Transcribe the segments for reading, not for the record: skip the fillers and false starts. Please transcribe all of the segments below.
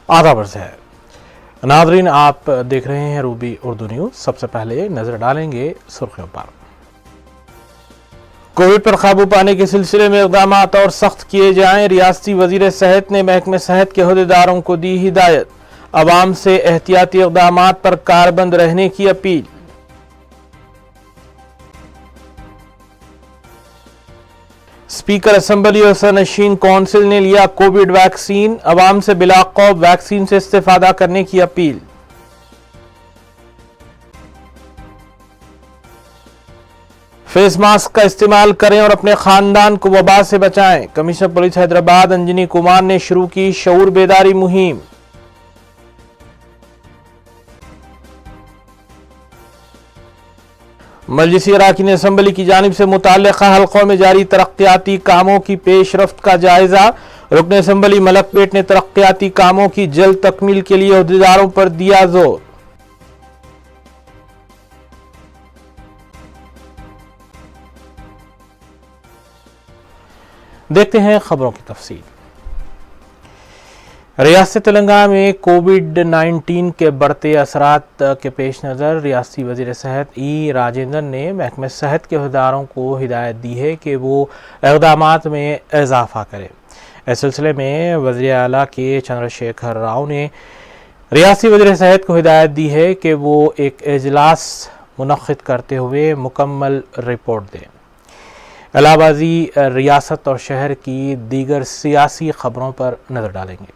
आदाब है नाजरीन, आप देख रहे हैं रूबी उर्दू न्यूज। सबसे पहले नजर डालेंगे सुर्खियों पर। कोविड पर काबू पाने के सिलसिले में इक़दाम और सख्त किए जाएं। रियासती वजीर सेहत ने महकमे सेहत के अहदेदारों को दी हिदायत। अवाम से एहतियाती इक़दाम पर कारबंद रहने की अपील। स्पीकर असेंबली और सरनशीन कौंसिल ने लिया कोविड वैक्सीन। अवाम से बिला खौफ वैक्सीन से इस्तेफादा करने की अपील। फेस मास्क का इस्तेमाल करें और अपने खानदान को वबा से बचाएं। कमिश्नर पुलिस हैदराबाद अंजनी कुमार ने शुरू की शऊर बेदारी मुहिम। मजलिसी अराकीन असेंबली की जानिब से मुताल्लिका हल्कों में जारी तरक्याती कामों की पेशरफ्त का जायजा। रुकन असेंबली मलकपेट ने तरक्याती कामों की जल्द तकमील के लिए अहदेदारों पर दिया जोर। देखते हैं खबरों की तफसील। रियासत तेलंगाना में कोविड-19 के बढ़ते असरात के पेश नज़र रियासती वज़ीर सेहत ई राजेंद्र ने महकमे सेहत के अहदेदारों को हिदायत दी है कि वो इक़दामात में इजाफा करें। इस सिलसिले में वज़ीर आला के चंद्रशेखर राव ने रियासती वज़ीर सेहत को हिदायत दी है कि वो एक इजलास मुनक़्क़िद करते हुए मुकम्मल रिपोर्ट दें। इलाहाबादी रियासत और शहर की दीगर सियासी खबरों पर नज़र डालेंगे।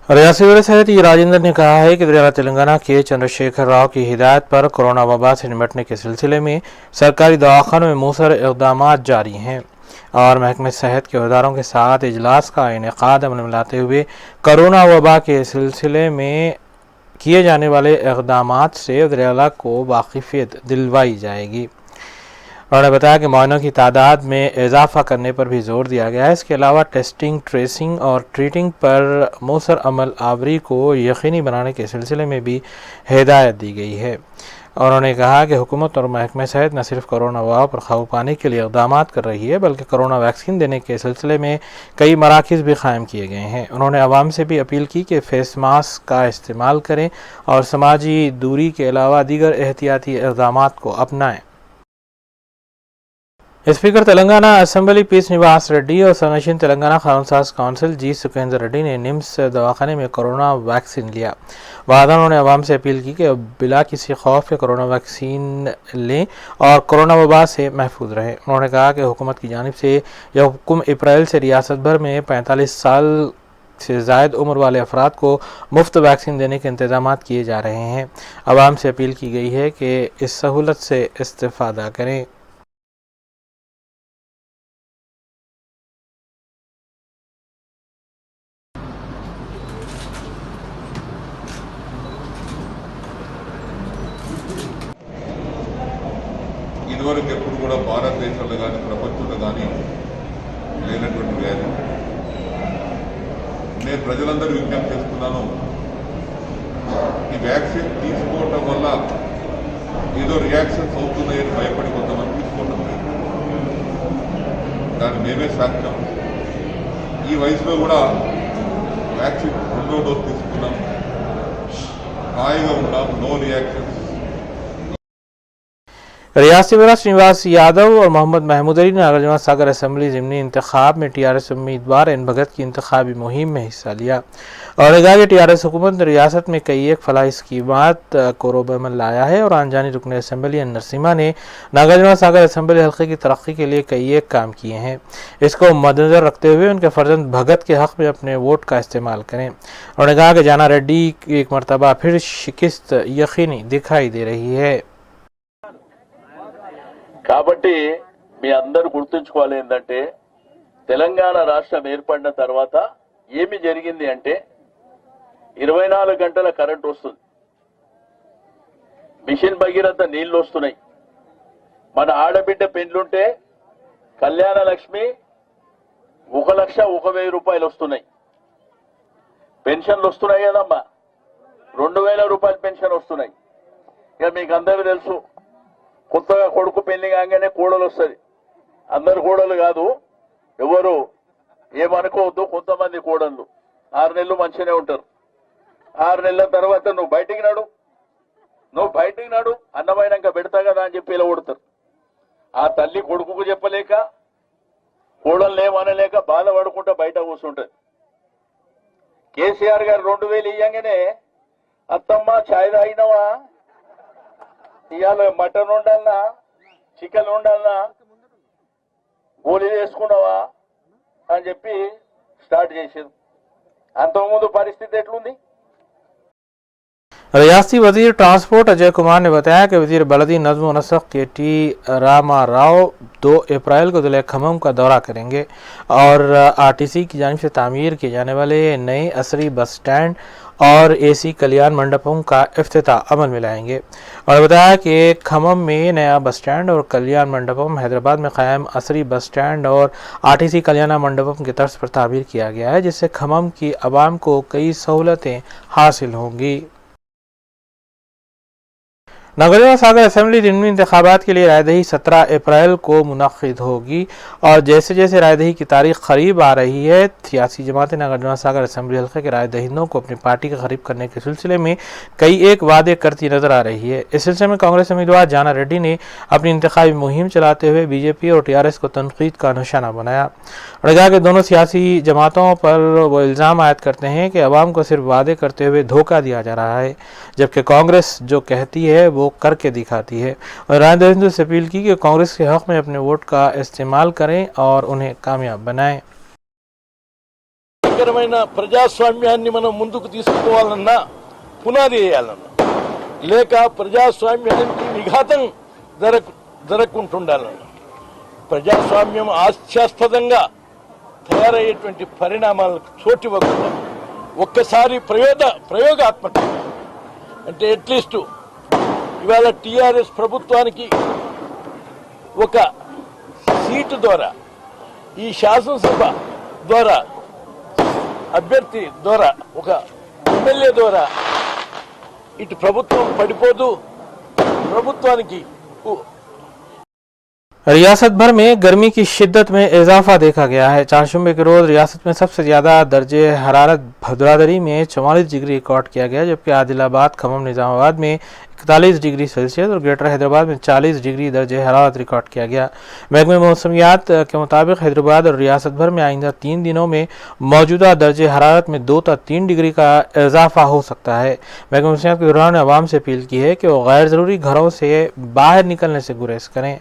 रियासती वज़ीर सेहत ई राजेंद्र ने कहा है कि वज़ीर तेलंगाना के चंद्रशेखर राव की हिदायत पर कोरोना वबा से निपटने के सिलसिले में सरकारी दवाखानों में मौसर इक़दाम जारी हैं और महकमे सेहत के अहदेदारों के साथ इजलास का इनेकाद अमल में लाते हुए कोरोना वबा के सिलसिले में किए जाने वाले इक़दाम से वज़ीर आला को वाकिफ़ियत दिलवाई जाएगी। उन्होंने बताया कि मुआयनों की तादाद में इजाफा करने पर भी जोर दिया गया है। इसके अलावा टेस्टिंग, ट्रेसिंग और ट्रीटिंग पर मौसर अमल आवरी को यकीनी बनाने के सिलसिले में भी हिदायत दी गई है। उन्होंने कहा कि हुकूमत और महकमे सेहत न सिर्फ कोरोना वबा पर काबू पाने के लिए इक़दाम कर रही है बल्कि कोरोना वैक्सीन देने के सिलसिले में कई मराकिज़ भी कायम किए गए हैं। उन्होंने आवाम से भी अपील की कि फेस मास्क का इस्तेमाल करें और समाजी दूरी के अलावा दीगर एहतियाती इक़दाम को अपनाएं। Speaker Telangana assembly P Srinivas Reddy और सरनशीन तेलंगाना कानून साज काउंसिल जी सुखेंद्र रेड्डी ने निम्स दवाखाने में कोरोना वैक्सीन लिया। बाद उन्होंने आवाम से अपील की कि बिला किसी खौफ के कोरोना वैक्सीन लें और कोरोना वबा से महफूज रहें। उन्होंने कहा कि हुकूमत की जानिब से यह हुक्म अप्रैल से रियासत भर में 45 साल से ज़ायद उम्र वाले अफराद को मुफ्त वैक्सीन देने के इंतजाम किए जा रहे हैं। आवाम से अपील की गई है कि इस सहूलत से इस्तेफादा करें। ఇదివరకు ఎప్పుడు కూడా భారతదేశంలో కానీ ప్రపంచంలో కానీ లేనటువంటి వ్యాధి. నేను ప్రజలందరూ విజ్ఞప్తి చేస్తున్నాను, ఈ వ్యాక్సిన్ తీసుకోవటం వల్ల ఏదో రియాక్షన్స్ అవుతున్నాయని భయపడి కొంతమంది తీసుకోవటం లేదు. దాన్ని మేమే సాక్ష్యం. ఈ వయసులో కూడా వ్యాక్సిన్ 2వ డోస్ తీసుకున్నాం, హాయిగా ఉన్నాం, నో రియాక్షన్స్. रियासती वज़ीर श्रीनिवास यादव और मोहम्मद महमूद अली ने नागार्जुन सागर असेंबली ज़िमनी इंतखाब में टीआरएस उम्मीदवार एन भगत की इंतखाबी मुहिम में हिस्सा लिया और कहा कि टीआरएस हुकूमत ने रियासत में कई एक फलाही स्कीमात को रोबमल लाया है और आनजानी रुकन असेंबली एन नरसिम्हा ने नागार्जुन सागर असेंबली हल्के की तरक्की के लिए कई एक काम किए हैं। इसको मद्देनजर रखते हुए उनके फर्जंद भगत के हक़ में अपने वोट का इस्तेमाल करें। उन्होंने कहा कि जाना रेड्डी की एक मरतबा फिर शिकस्त यकीनी दिखाई दे रही है। కాబట్టి మీ అందరూ గుర్తుంచుకోవాలి ఏంటంటే తెలంగాణ రాష్ట్రం ఏర్పడిన తర్వాత ఏమి జరిగింది అంటే 24 గంటల కరెంట్ వస్తుంది, మిషన్ భగీరథ నీళ్లు వస్తున్నాయి, మన ఆడబిడ్డ పెండ్లుంటే కళ్యాణ లక్ష్మి 1,01,000 రూపాయలు వస్తున్నాయి, పెన్షన్లు వస్తున్నాయి కదమ్మా, 2,000 రూపాయల పెన్షన్ వస్తున్నాయి. ఇక మీకు అందరికీ తెలుసు, కొత్తగా కొడుకు పెళ్లి కాగానే కోడలు వస్తుంది. అందరు కోడలు కాదు, ఎవరు ఏమనుకోవద్దు. కొంతమంది కోడళ్ళు 6 నెలలు మంచిగానే ఉంటారు. 6 నెలల తర్వాత నువ్వు బయటికి నడు అన్నమైనాక పెడతా కదా అని చెప్పి ఇలా కొడతారు. ఆ తల్లి కొడుకుకు చెప్పలేక కోడళ్ళు ఏమనలేక బాధపడుకుంటా బయట కూర్చుంటది. కేసీఆర్ గారు 2000 ఇయ్యంగానే అత్తమ్మ ఛాయ్ తాగినవా, ఇవాళ మటన్ ఉండాలనా, చికెన్ ఉండాలనా, గోళీలు వేసుకున్నావా అని చెప్పి స్టార్ట్ చేసేది. అంతకుముందు పరిస్థితి ఎట్లుంది? रियासती वजीर ट्रांसपोर्ट अजय कुमार ने बताया कि वजीर बलदी नज़्म व नस्क के टी रामा राव 2 अप्रैल को जिले खम्मम का दौरा करेंगे और आरटीसी की जानिब से तामीर किए जाने वाले नए असरी बस स्टैंड और एसी कल्याण मंडपों का इफ्तिताह अमल में लाएंगे। और बताया कि खम्मम में नया बस स्टैंड और कल्याण मंडपम हैदराबाद में कायम असरी बस स्टैंड और आरटीसी कल्याण मंडपम की तर्ज पर तामीर किया गया है, जिससे खम्मम की आवाम को कई सहूलतें हासिल होंगी। नागरिक सागर असेंबली रिमनी इंतखाबात के लिए रायदही 17 अप्रैल को मुनक्किद होगी और जैसे जैसे रायदही की तारीख करीब आ रही है, सियासी जमातें नागरिक सागर असेंबली हल्के के रायदहिंदों को अपनी पार्टी के करीब करने के सिलसिले में कई एक वादे करती नजर आ रही है। इस सिलसिले में कांग्रेस उम्मीदवार जाना रेड्डी ने अपनी इंतखाबी मुहिम चलाते हुए बीजेपी और टीआरएस को तनकीद का निशाना बनाया और कहा कि दोनों सियासी जमातों पर वो इल्ज़ाम आयद करते हैं कि अवाम को सिर्फ वादे करते हुए धोखा दिया जा रहा है, जबकि कांग्रेस जो कहती है वो करके दिखाती है। और रायदहिंदों से अपील की कि कांग्रेस के हक में अपने वोट का इस्तेमाल करें और उन्हें कामयाब बनाएं। ప్రజాస్వామ్యాన్ని మనం ముందుకు తీసుకుపోవాలన్నా పునాది వేయాలన్నా లేక ప్రజాస్వామ్యానికి విఘాతం జరగకుంటుండాలన్నా ప్రజాస్వామ్యం హాస్యాస్పదంగా తయారయ్యేటువంటి పరిణామాలకు చోటివ్వకుండా ఒక్కసారి ప్రయోగాత్మకంగా అంటే అట్లీస్ట్ ఇవాళ టీఆర్ఎస్ ప్రభుత్వానికి ఒక సీటు ద్వారా ఈ శాసనసభ ద్వారా అభ్యర్థి ద్వారా ఒక ఎమ్మెల్యే ద్వారా ఇటు ప్రభుత్వం పడిపోదు, ప్రభుత్వానికి रियासत भर में गर्मी की शिद्दत में इजाफा देखा गया है। चारशंबे के रोज रियासत में सबसे ज्यादा दर्जे हरारत भद्रादरी में 44 डिग्री रिकॉर्ड किया गया, जबकि आदिलाबाद, खम्मम, निजामाबाद में 41 डिग्री सेल्सियस और ग्रेटर हैदराबाद में 40 डिग्री दर्जे हरारत रिकॉर्ड किया गया। महकमे मौसमियात के मुताबिक हैदराबाद और रियासत भर में आइंदा 3 दिनों में मौजूदा दर्जे हरारत में 2 से 3 डिग्री का इजाफा हो सकता है। महकमे मौसमियात के दौरान ने आवाम से अपील की है कि वो गैर जरूरी घरों से बाहर निकलने से गुरेज करें।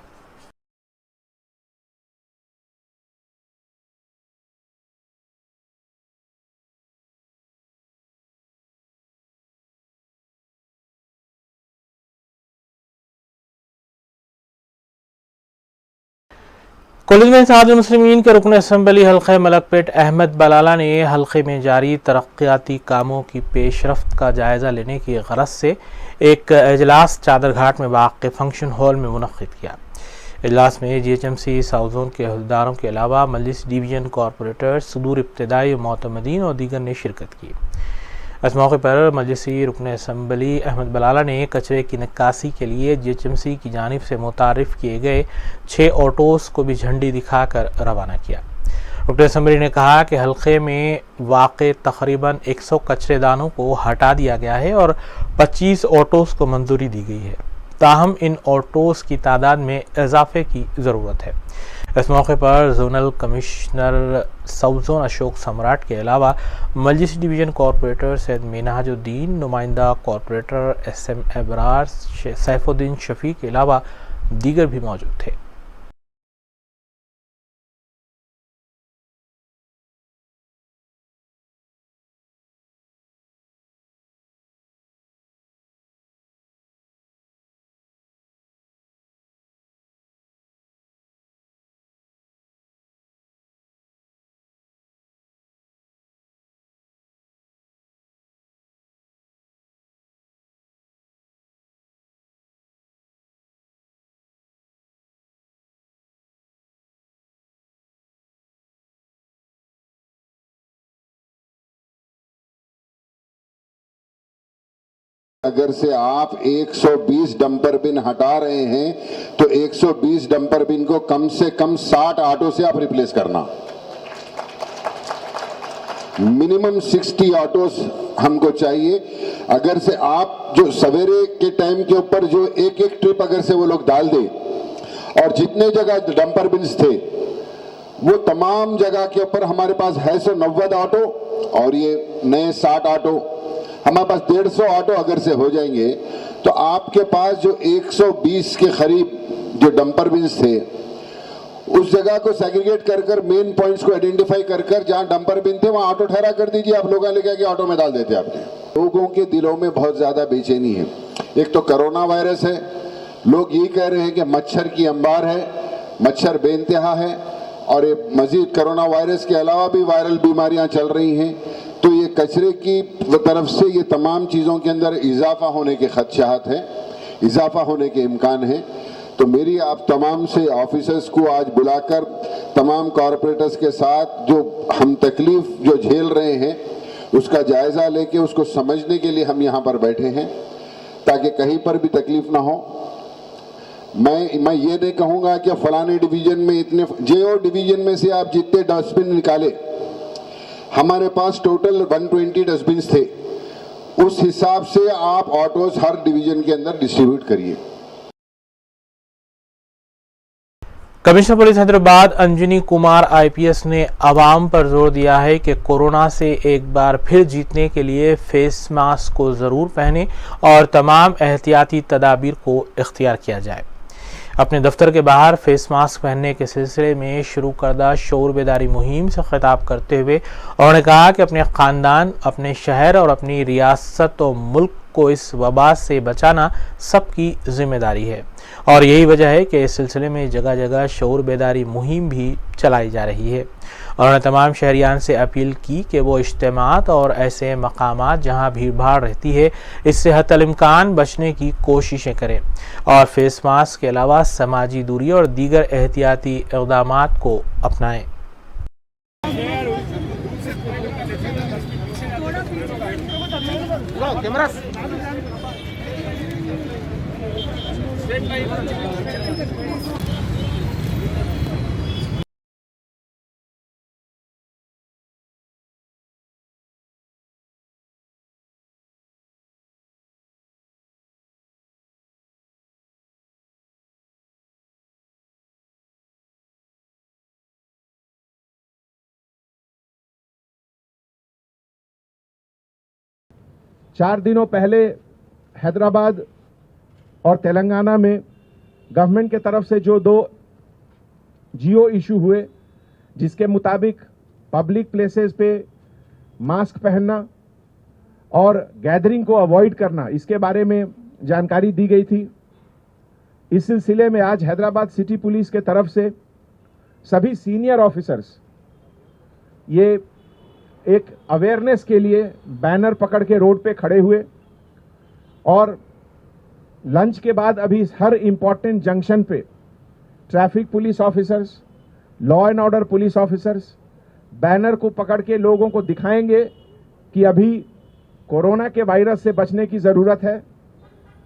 कॉलेज में इत्तेहादुल मुस्लिमीन के रुकन असम्बली हल्के मलकपेट अहमद बलाला ने हल्के में जारी तरक्याती कामों की पेशरफ्त का जायज़ा लेने की गरज से एक इजलास चादरघाट में वाक़ फंक्शन हॉल में मुनक़्क़िद किया। इजलास में जीएचएमसी साउथ जोन के अहदेदारों के अलावा मजलिस डिवीजन कॉरपोरेटर्स, सदूर इब्तदाई मोतमदीन और दीगर ने शिरकत की। इस मौके पर मजलिसी रुकन असम्बली अहमद बलाला ने कचरे की निकासी के लिए जीएचएमसी की जानिब से मुतारिफ किए गए 6 ऑटोस को भी झंडी दिखाकर रवाना किया। रुकन असम्बली ने कहा कि हल्के में वाक़े तकरीबन 100 कचरेदानों को हटा दिया गया है और 25 ऑटोस को मंजूरी दी गई है, ताहम इन ऑटोस की तादाद में इजाफे की ज़रूरत है। इस मौके पर zonal commissioner south zone Ashok सम्राट के अलावा मजलिस डिवीजन कॉरपोरेटर सैयद मिनहाजुद्दीन, नुमाइंदा कॉरपोरेटर SM अबरार, सैफुद्दीन शफी के अलावा दीगर भी मौजूद थे। अगर से आप 120 डंपर बिन हटा रहे हैं तो 120 डंपर बिन को कम से कम 60 ऑटो से आप रिप्लेस करना। मिनिमम 60 ऑटोस हमको चाहिए। अगर से आप जो सवेरे के टाइम के ऊपर जो एक एक ट्रिप अगर से वो लोग डाल दे, और जितने जगह डंपर बिन्स थे वो तमाम जगह के ऊपर हमारे पास है 190 ऑटो, और ये नए 60 ऑटो, हमारे पास 150 ऑटो अगर से हो जाएंगे तो आपके पास जो 120 के करीब जो डंपर बिन्स थे उस जगह को सेग्रीगेट कर कर मेन पॉइंट्स को आइडेंटिफाई कर कर जहां डंपर बिन थे वहां ऑटो ठहरा कर दीजिए। आप लोग लेके आके ऑटो में डाल देते आपने। लोगों के दिलों में बहुत ज्यादा बेचैनी है। एक तो कोरोना वायरस है, लोग यही कह रहे हैं कि मच्छर की अंबार है, मच्छर बेइंतहा है, और ये मजीद कोरोना वायरस के अलावा भी वायरल बीमारियां चल रही हैं। तो ये कचरे की तरफ से ये तमाम चीज़ों के अंदर इजाफा होने के खदशात हैं, इजाफा होने के इम्कान हैं। तो मेरी आप तमाम से ऑफिसर्स को आज बुलाकर तमाम कॉरपोरेटर्स के साथ जो हम तकलीफ जो झेल रहे हैं उसका जायज़ा लेके उसको समझने के लिए हम यहाँ पर बैठे हैं, ताकि कहीं पर भी तकलीफ ना हो। मैं ये नहीं कहूँगा कि फलाने डिवीजन में इतने, जेओ डिवीजन में से आप जितने डस्टबिन निकाले, हमारे पास टोटल 120 डस्टबिन थे, उस हिसाब से आप ऑटोज हर डिवीजन के अंदर डिस्ट्रीब्यूट करिए। Commissioner police Hyderabad Anjani Kumar IPS ने आवाम पर जोर दिया है कि कोरोना से एक बार फिर जीतने के लिए फेस मास्क को ज़रूर पहने और तमाम एहतियाती तदाबीर को इख्तियार किया जाए। अपने दफ्तर के बाहर फेस मास्क पहनने के सिलसिले में शुरू करदा शऊर बेदारी मुहिम से खिताब करते हुए उन्होंने कहा कि अपने ख़ानदान, अपने शहर और अपनी रियासत और मुल्क को इस वबा से बचाना सबकी जिम्मेदारी है, और यही वजह है कि इस सिलसिले में जगह जगह शऊर बेदारी मुहिम भी चलाई जा रही है। उन्होंने तमाम शहरियान से अपील की कि वो इज्तिमात और ऐसे मकामात जहां भीड़ भाड़ रहती है इससे हतल इम्कान बचने की कोशिशें करें और फेस मास्क के अलावा समाजी दूरी और दीगर एहतियाती इक़दामात को अपनाएं। चार दिनों पहले हैदराबाद और तेलंगाना में गवर्नमेंट के तरफ से जो 2 जियो इशू हुए, जिसके मुताबिक पब्लिक प्लेसेस पे मास्क पहनना और गैदरिंग को अवॉइड करना, इसके बारे में जानकारी दी गई थी। इस सिलसिले में आज हैदराबाद सिटी पुलिस के तरफ से सभी सीनियर ऑफिसर्स ये एक अवेयरनेस के लिए बैनर पकड़ के रोड पे खड़े हुए, और लंच के बाद अभी हर इंपॉर्टेंट जंक्शन पे traffic police officers, law and order police officers banner को पकड़ के लोगों को दिखाएंगे कि अभी कोरोना के वायरस से बचने की ज़रूरत है।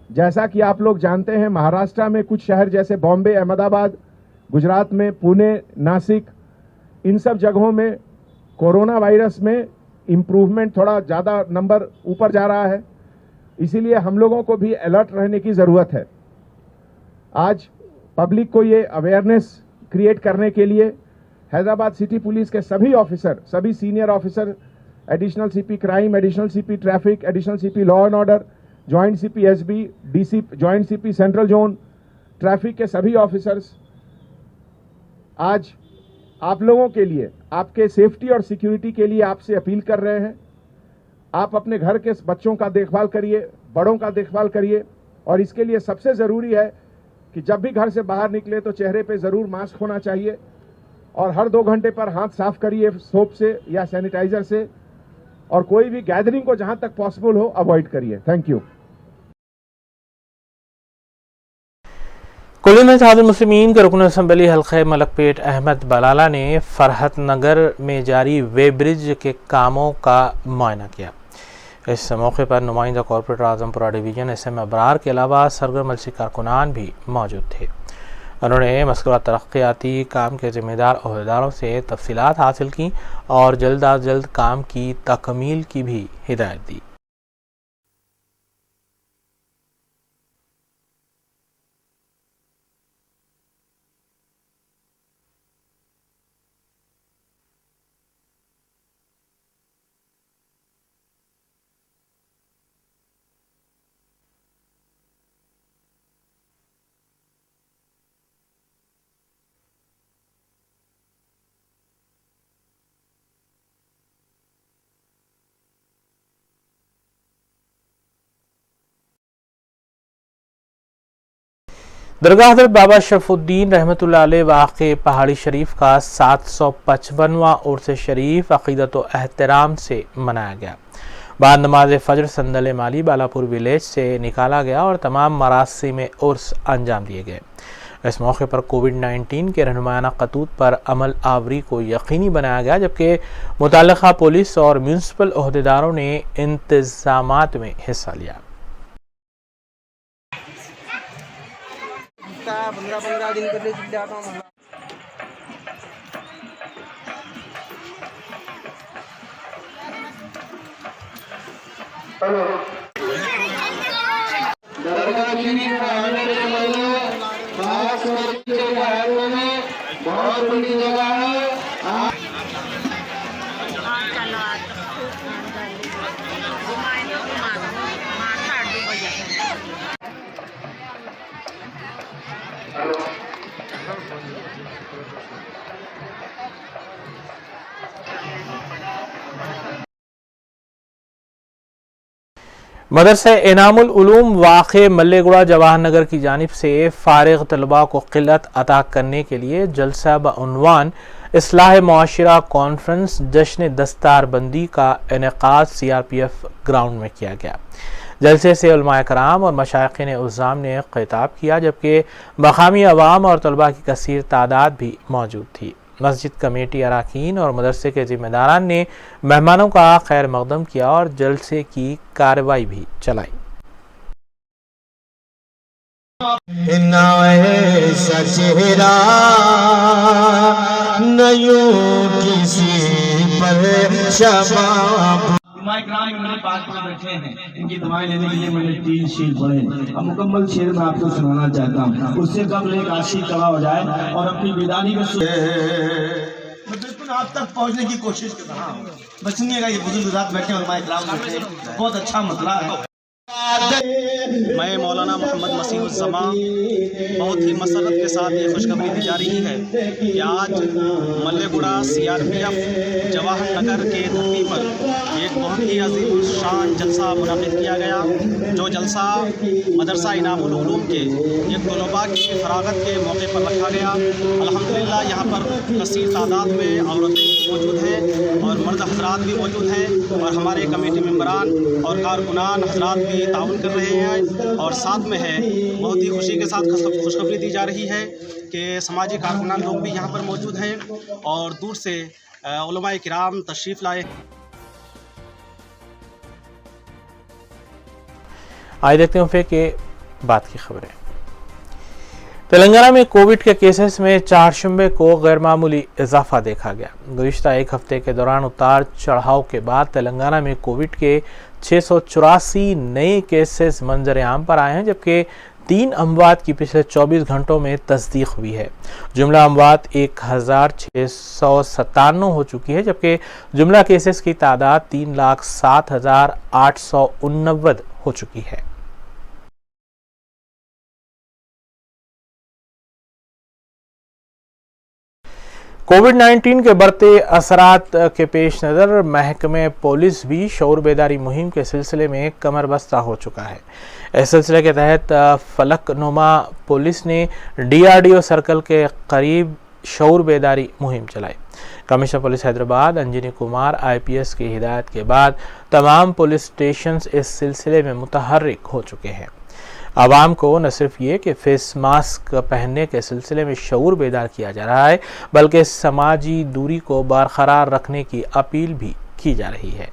जैसा कि आप लोग जानते हैं, महाराष्ट्र में कुछ शहर जैसे बॉम्बे, अहमदाबाद, गुजरात में पुणे, नासिक, इन सब जगहों में कोरोना वायरस में इम्प्रूवमेंट, थोड़ा ज़्यादा नंबर ऊपर जा रहा है, इसीलिए हम लोगों को भी अलर्ट रहने की ज़रूरत है। आज पब्लिक को ये अवेयरनेस क्रिएट करने के लिए हैदराबाद सिटी पुलिस के सभी ऑफिसर, सभी senior officer, additional CP crime, additional CP traffic, additional CP law and order, joint CP SB, DC, joint CP central zone, traffic के सभी ऑफिसर्स आज आप लोगों के लिए, आपके सेफ्टी और सिक्योरिटी के लिए आपसे अपील कर रहे हैं। आप अपने घर के बच्चों का देखभाल करिए, बड़ों का देखभाल करिए, और इसके लिए सबसे ज़रूरी है कि जब भी घर से बाहर निकले तो चेहरे पे ज़रूर मास्क होना चाहिए, और हर 2 घंटे पर हाथ साफ करिए सोप से या सैनिटाइजर से, और कोई भी गैदरिंग को जहां तक पॉसिबल हो अवॉइड करिए। Thank you. कुल्लू इत्तेहादुल मुस्लिमीन के रुकन असम्बली हल्क़े मलकपेट अहमद बलाला ने फरहत नगर में जारी वे ब्रिज के कामों का मुआयना किया। इस मौके पर नुमाइंदा corporator Azampura division SM Abrar के अलावा सरगर्म मलसी कारकुनान भी मौजूद थे। उन्होंने मज़कूरा तरक्याती काम के ज़िम्मेदार अहदेदारों से तफसीलात हासिल की और जल्द अज जल्द काम की तकमील की भी हिदायत दी। दरगाह हज़रत बाबा शरफुद्दीन रहमतुल्लाह अलैह वाक़े पहाड़ी शरीफ का 755वां उर्स शरीफ अक़ीदत व एहतराम से मनाया गया। बाद नमाज फ़जर संदल माली बालापुर विलेज से निकाला गया और तमाम मरासिम में उर्स अंजाम दिए गए। इस मौके पर कोविड-19 के रहनुमायाना क़तूत पर अमल आवरी को यकीनी बनाया गया, जबकि मुतल्लिक़ा पुलिस और म्यूनसिपल अहदेदारों ने इंतज़ामात में हिस्सा लिया। 15 दिन पहले जिले आता हूँ। बहुत बड़ी जगह है। मदरसा इनामुल उलूम वाक़े मल्लेगुड़ा जवाहर नगर की जानिब से फ़ारिग़ तलबा को क़िल्लत अता करने के लिए जलसा बउन्वान इस्लाह मुआशरा कॉन्फ्रेंस जश्न दस्तारबंदी का इनेक़ाद CRPF ग्राउंड में किया गया। जलसे से उलमाए कराम और मशाइख़िन उज़्ज़ाम ने ख़िताब किया, जबकि मक़ामी अवाम और तलबा की कसीर तादाद भी मौजूद थी। मस्जिद कमेटी अराकीन और मदरसे के ज़िम्मेदारान ने मेहमानों का खैर मक़दम किया और जलसे की कार्रवाई भी चलाई। इकराम में मेरे पास में बैठे हैं, इनकी दुआएं लेने के लिए मैंने 3 शेर पढ़े। अब मुकम्मल शेर मैं आपको सुनाना चाहता हूँ, उससे कबल एक आशिक खड़ा हो जाए और अपनी बेदारी में मैं बिल्कुल आप तक पहुँचने की कोशिश कर रहा हूँ। बचनिएगा, ये बुजुर्ग साथ बैठे और मैं इकराम बैठे, बहुत अच्छा मसला है। मैं मौलाना मोहम्मद मसीहुज़्ज़मा बहुत ही मसरत के साथ ये खुशखबरी दी जा रही है कि आज मल्लेगुड़ा CRPF जवाहर नगर के धरती पर एक बहुत ही अजीम शान जलसा मुनक़िद किया गया, जो जलसा मदरसा इनामुल उलूम के एक तलबा की फरागत के मौके पर रखा गया। अल्हम्दुलिल्लाह यहाँ पर कसीर तादाद में औरतें मौजूद हैं और मर्द हजरात भी मौजूद हैं और हमारे कमेटी मेंबरान और कारकुनान हजरात भी ताउन कर रहे हैं। और साथ में है बहुत ही खुशी के साथ खुशखबरी दी जा रही है कि समाजी कारकुनान लोग भी यहाँ पर मौजूद हैं और दूर से उलमाए किराम तशरीफ़ लाए। आइए देखते हैं फिर के बात की खबरें। तेलंगाना में कोविड के केसेस में 4 शुबे को गैरमामूली इजाफा देखा गया। गुज़िश्ता एक हफ्ते के दौरान उतार चढ़ाव के बाद तेलंगाना में कोविड के 684 नए केसेस मंजर आम पर आए हैं, जबकि 3 अमवात की पिछले 24 घंटों में तस्दीक हुई है। जुमला अमवात 1697 हो चुकी है, जबकि जुमला केसेस की तादाद 3,07,889 हो चुकी है। कोविड-19 के बढ़ते असरात के पेश नज़र महकमे पुलिस भी शऊर बेदारी मुहिम के सिलसिले में कमर बस्ता हो चुका है। इस सिलसिले के तहत फलकनुमा पुलिस ने DRDO सर्कल के करीब शऊर बेदारी मुहिम चलाई। Commissioner police Hyderabad Anjani Kumar IPS की हिदायत के बाद तमाम पुलिस स्टेशन इस सिलसिले में मुतहर्रिक हो चुके हैं। आवाम को न सिर्फ ये कि फेस मास्क पहनने के सिलसिले में शऊर बेदार किया जा रहा है, बल्कि समाजी दूरी को बरकरार रखने की अपील भी की जा रही है।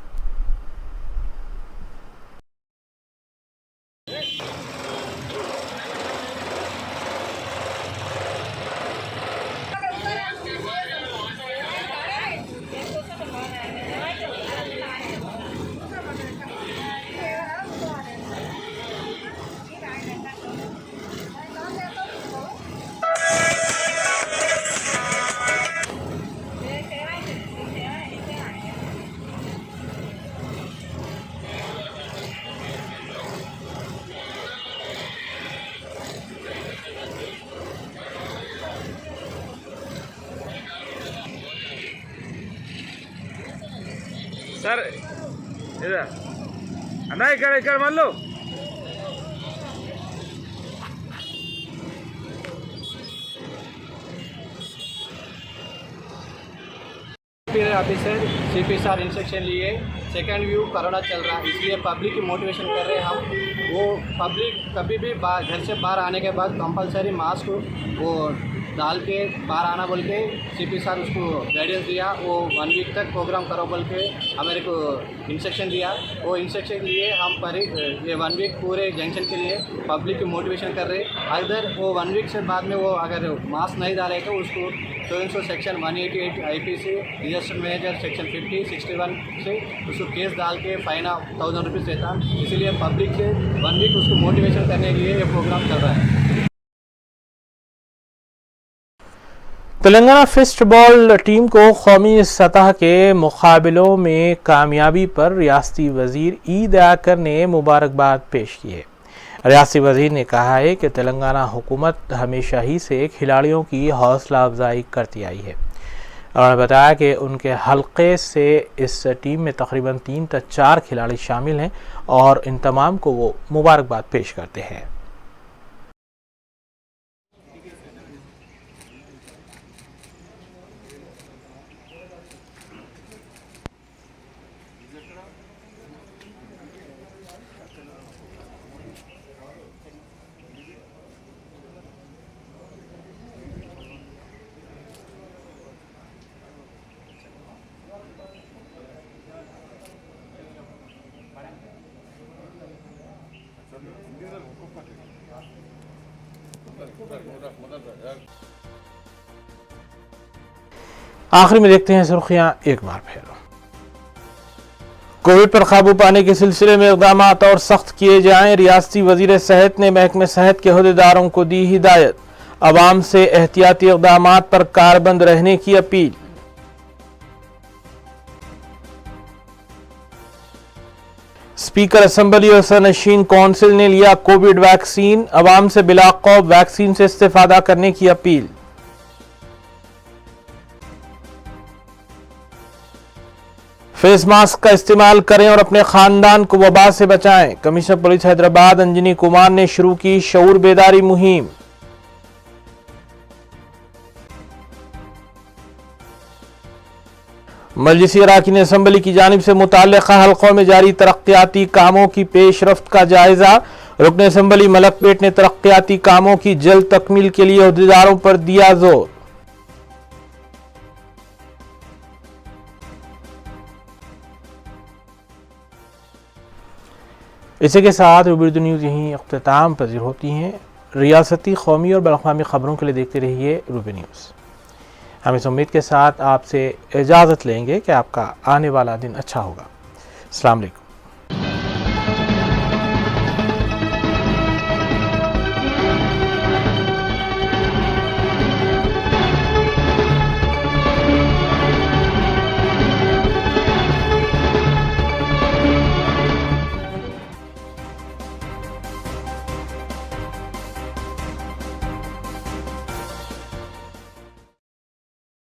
सर इधर नहीं कर मान लो ऑफिसर CPSR इंस्ट्रक्शन लिए सेकेंड व्यू कोरोना चल रहा है, इसलिए पब्लिक की मोटिवेशन कर रहे हैं हम। वो पब्लिक कभी भी घर से बाहर आने के बाद कंपलसरी मास्क वो डाल के बाहर आना बोल के CPSR उसको गाइडेंस दिया। वो 1 वीक तक प्रोग्राम करो बोल के हमारे को इंस्ट्रक्शन दिया। वो इंस्ट्रक्शन लिए हम पर ये 1 वीक पूरे जंक्शन के लिए पब्लिक की मोटिवेशन कर रहे। अगर वो 1 वीक से बाद में वो अगर मास्क नहीं डाले तो उसको so section 188 IPC disaster manager section 50 61 से उसको केस डाल के फाइन 1000 रुपीज़ देता। इसीलिए पब्लिक से 1 वीक उसको मोटिवेशन करने के लिए ये प्रोग्राम चल रहा है। तेलंगाना फिस्टबॉल टीम को कौमी सतह के मुकाबलों में कामयाबी पर रियासती वजीर ई दयाकर ने मुबारकबाद पेश की है। रियासती वजीर ने कहा है कि तेलंगाना हुकूमत हमेशा ही से खिलाड़ियों की हौसला अफजाई करती आई है। उन्होंने बताया कि उनके हल्के से इस टीम में तकरीबन 3 से 4 खिलाड़ी शामिल हैं और इन तमाम को वो मुबारकबाद पेश करते हैं। आखिर में देखते हैं सुर्खियां एक बार फिर। कोविड पर काबू पाने के सिलसिले में इक़दाम और सख्त किए जाएं। रियासती वजीर सेहत ने महकमे सेहत के अहदेदारों को दी हिदायत। अवाम से एहतियाती इक़दाम पर कारबंद रहने की अपील। स्पीकर असेंबली और सरनशीन कौंसिल ने लिया कोविड वैक्सीन। अवाम से बिला खौफ वैक्सीन से इस्तेफादा करने की अपील। फेस मास्क का इस्तेमाल करें और अपने खानदान को वबा से बचाएं। कमिश्नर पुलिस हैदराबाद अंजनी कुमार ने शुरू की शऊर बेदारी मुहिम। मजलिसी अराकीन असेंबली की जानिब से मुताल्लिका हल्कों में जारी तरक्याती कामों की पेशरफ्त का जायजा। रुकन असेंबली मलकपेट ने तरक्याती कामों की जल्द तकमील के लिए अहदेदारों पर दिया जोर। इसी के साथ रूबी न्यूज़ यहीं अख्ताम पजीर होती हैं। रियासती, कौमी और बैनुल-अक़वामी खबरों के लिए देखते रहिए रूबी न्यूज़। हम इस उम्मीद के साथ आपसे इजाज़त लेंगे कि आपका आने वाला दिन अच्छा होगा। अस्सलाम वालेकुम।